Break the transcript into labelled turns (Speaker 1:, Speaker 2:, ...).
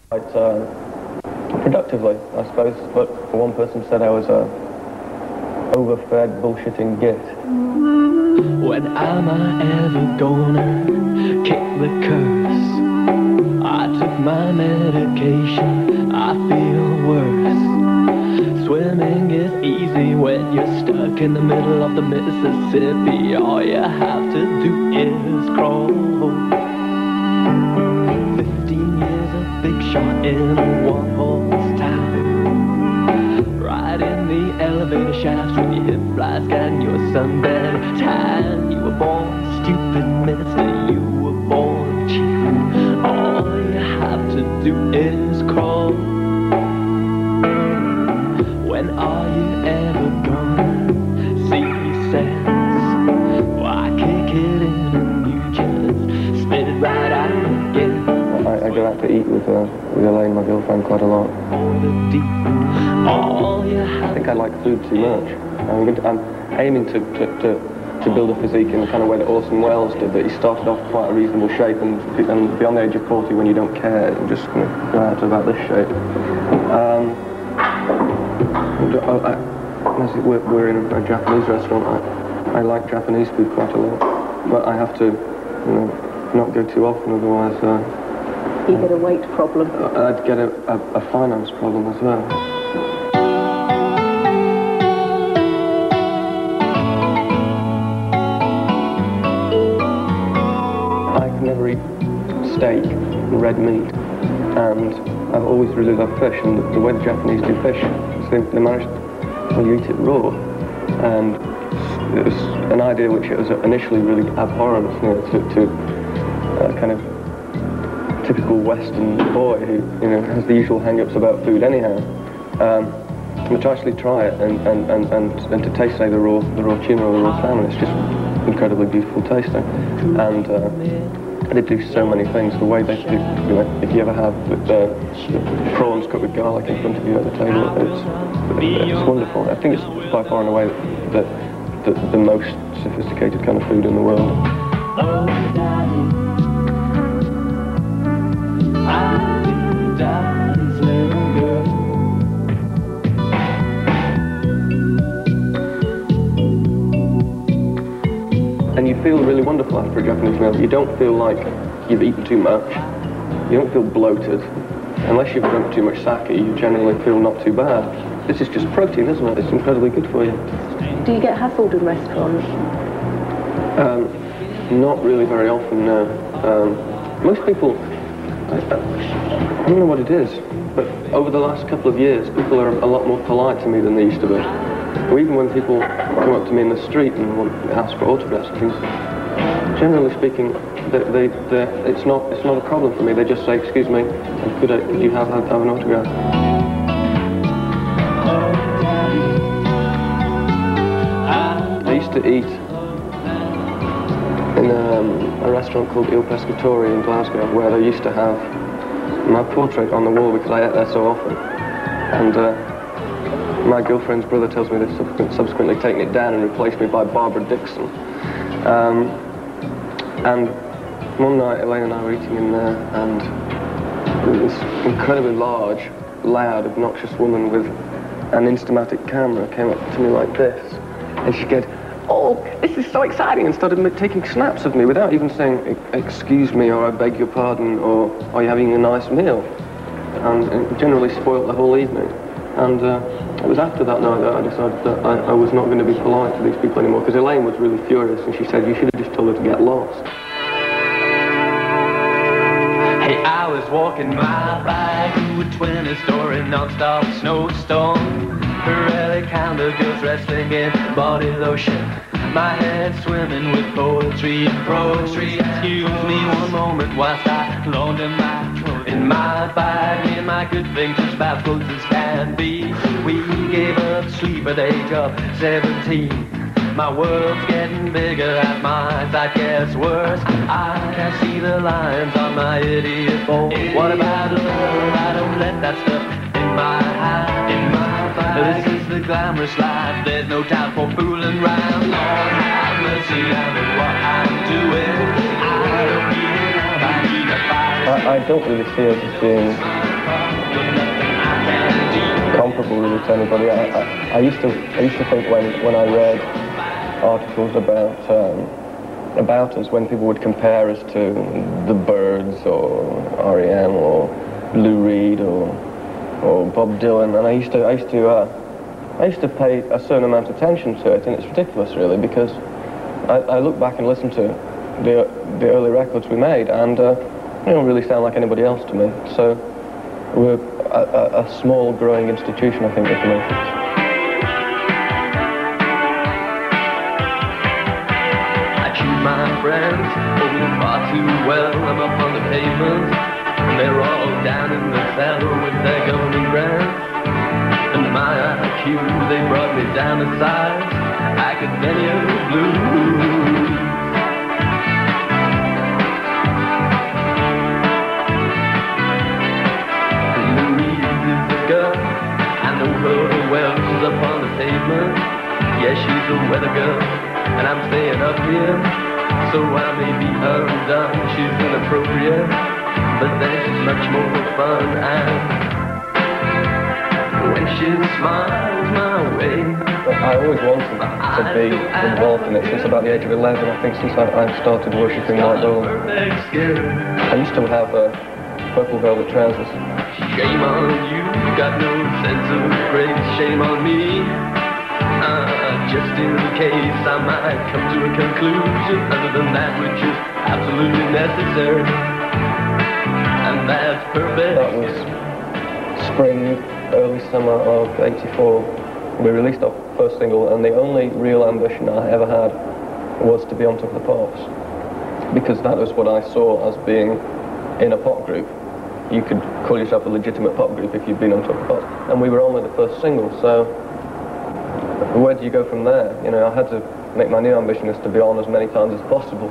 Speaker 1: Quite productively, I suppose, but one person said I was a overfed, bullshitting git.
Speaker 2: When am I ever gonna kick the curse? I took my medication, I feel worse. Swimming is easy when you're stuck in the middle of the Mississippi. All you have to do is crawl. 15 years of big shot in a one-horse town. Right in the elevator shafts with your hip flask and your sunbed tan. You were born stupid, mister, you were born cheap. All you have to do is crawl. When are you ever gonna see sense? Why kick it in and you just spit it right out again?
Speaker 1: I go out to eat with Elaine, my girlfriend, quite a lot. I think I like food too much. I'm aiming to build a physique in the kind of way that Orson Welles did, that he started off quite a reasonable shape and beyond the age of 40, when you don't care, you're just going to go out to about this shape. We're in a Japanese restaurant. I like Japanese food quite a lot, but I have to, not go too often, otherwise
Speaker 3: you get a weight problem.
Speaker 1: I'd get a finance problem as well. I can never eat steak and red meat, and I've always really loved fish, and the way the Japanese do fish, they manage, well, you eat it raw, and it was an idea which it was initially really abhorrent, to kind of typical Western boy who, has the usual hang-ups about food anyhow. But to actually try it and to taste, say, the raw tuna or the raw salmon, it's just incredibly beautiful tasting. And they do so many things. The way they do, if you ever have the prawns cooked with garlic in front of you at the table, it's wonderful. I think it's by far and away the most sophisticated kind of food in the world. And you feel really wonderful after a Japanese meal. You don't feel like you've eaten too much. You don't feel bloated. Unless you've drunk too much sake, you generally feel not too bad. This is just protein, isn't it? It's incredibly good for you.
Speaker 3: Do you get hassled in restaurants?
Speaker 1: Not really very often, no. Most people, I don't know what it is, but over the last couple of years, people are a lot more polite to me than they used to be. Or even when people come up to me in the street and want to ask for autographs and things, generally speaking, it's not a problem for me. They just say, "Excuse me, could you have an autograph?" I used to eat in a restaurant called Il Pescatore in Glasgow, where they used to have my portrait on the wall because I ate there so often. And my girlfriend's brother tells me they've subsequently taken it down and replaced me by Barbara Dixon. And one night, Elaine and I were eating in there, and this incredibly large, loud, obnoxious woman with an Instamatic camera came up to me like this, and she said, "Oh, this is so exciting," and started taking snaps of me without even saying, "Excuse me," or "I beg your pardon," or "Are you having a nice meal?" And it generally spoilt the whole evening. And it was after that night that I decided that I was not going to be polite to these people anymore, because Elaine was really furious, and she said, "You should have just told her to get lost."
Speaker 2: Hey, I was walking my bike through a 20-story non-stop snowstorm. Really kind of girls wrestling in body lotion. My head swimming with poetry and prose. Excuse me one moment whilst I launder my clothes. In my bag, me and my good things as about close as can be. We gave up sleep at the age of 17. My world's getting bigger as my sight gets worse. I can see the lines on my idiot bowl. What about love? I don't let that stuff in my eye, in my body. This is the glamorous life. There's no time for fooling around. Lord have mercy, I know what I'm doing. I don't need it, I need a fire.
Speaker 1: I don't really see it as being comparable really to anybody. I used to think when I read articles about us, when people would compare us to the Byrds or R.E.M. or Lou Reed or Bob Dylan, and I used to pay a certain amount of attention to it, and it's ridiculous really, because I look back and listen to the early records we made, and they don't really sound like anybody else to me. So we're a small growing institution, I think, for me.
Speaker 2: My friends, oh, far too well, I'm up on the pavement, and they're all down in the cellar with their golden brands. And my IQ, they brought me down to size, academia blues. Louise is the girl, I know her well, she's up on the pavement. Yeah, she's a weather girl, and I'm staying up here. So I may be undone, she's inappropriate, but then she's much more fun, and when she smiles my way.
Speaker 1: I always wanted to be involved in it since about the age of 11, I think, since I started worshipping Lloyd Cole. I used to have purple velvet trousers.
Speaker 2: Shame on you, got no sense of grace, shame on me. Just in case I might come to a conclusion other than that which is absolutely necessary, and that's perfect.
Speaker 1: That was spring, early summer of '84. We released our first single, and the only real ambition I ever had was to be on Top of the Pops, because that was what I saw as being in a pop group. You could call yourself a legitimate pop group if you'd been on Top of the Pops, and we were on with the first single, so where do you go from there? You know, I had to make my new ambition is to be on as many times as possible.